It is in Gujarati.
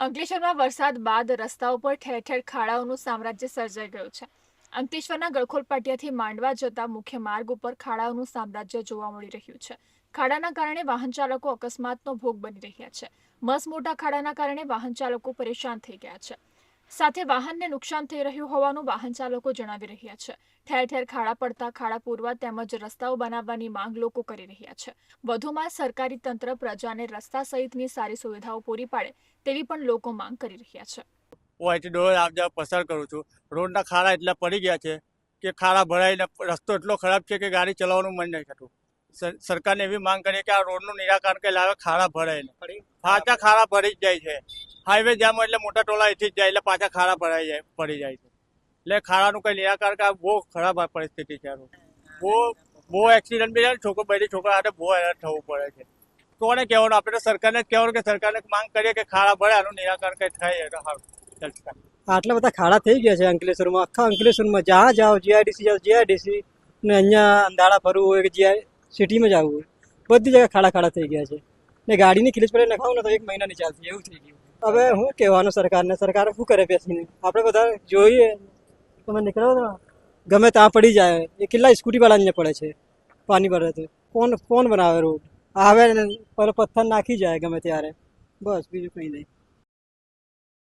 અંકલેશ્વરમાં વરસાદ બાદ રસ્તાઓ પર ઠેર ઠેર ખાડાઓનું સામ્રાજ્ય સર્જાઈ ગયું છે. અંકલેશ્વરના ગળખોલ પાટિયાથી માંડવા જતા મુખ્ય માર્ગ ઉપર ખાડાઓનું સામ્રાજ્ય જોવા મળી રહ્યું છે. ખાડાના કારણે વાહન ચાલકો અકસ્માતનો ભોગ બની રહ્યા છે. મસમોટા ખાડાના કારણે વાહન ચાલકો પરેશાન થઈ ગયા છે. સાથે વાહનને નુકસાન થઈ રહ્યું હોવાનું વાહન ચાલકો જણાવી રહ્યા છે. ઠેર ઠેર ખાડા પડતા ખાડા પૂરવા તેમજ રસ્તાઓ બનાવવાની માંગ લોકો કરી રહ્યા છે. વધુમાં સરકારી તંત્ર પ્રજાને રસ્તા સહિતની સારી સુવિધાઓ પૂરી પાડે તેવી પણ લોકો માંગ કરી રહ્યા છે. હું અહીંથી દરરોજ આપ જા પસાર કરું છું. રોડના ખાડા એટલા પડી ગયા છે કે ખાડા ભરાઈને રસ્તો એટલો ખરાબ છે કે ગાડી ચલાવવાનું મન નહીં થતું. સરકારને એવી માંગ કરીએ કે આ રોડનું નિરાકરણ કે લાવે, ખાડા ભરાઈને પાછા ખાડા ભરી જ જાય છે. હાઈવે જામ એટલે મોટા ટોલા અહીંથી જ જાય એટલે પાછા ખાડા પડી જાય છે. એટલે ખાડાનું કંઈ નિરાકરણ કે બહુ ખરાબ પરિસ્થિતિ છે. બહુ એક્સિડન્ટ બી થાય, બધી છોકરા સાથે બહુ હેરાન થવું પડે છે. કોને કહેવાનું? આપણે તો સરકારને જ કહેવાનું કે સરકારને માંગ કરીએ કે ખાડા ભરે, આનું નિરાકરણ કંઈ થાય તો સારું. આટલા બધા ખાડા થઈ ગયા છે અંકલેશ્વરમાં. આખા અંકલેશ્વરમાં જ્યાં જાઓ જીઆઈડીસી જાઓ જીઆઈડીસી ને અહીંયા અંધાડા ફરવું હોય કે જ્યાં સિટીમાં જવું હોય, બધી જગ્યાએ ખાડા ખાડા થઈ ગયા છે. ને ગાડીની ખીલીચ પડે નખાવું ને તો 1 મહિના નહીં ચાલતી, એવું થઈ ગયું. હવે શું કહેવાનું સરકારને? સરકાર શું કરે બેસીને? આપણે બધા જોઈએ તમે નીકળો તો ગમે ત્યાં પડી જાય. એ કેટલા સ્કૂટીવાળા અહીંયા પડે છે પાણી ભરે તો. કોણ બનાવે રોડ? આવે ને પથ્થર નાખી જાય ગમે ત્યારે, બસ બીજું કંઈ નહીં.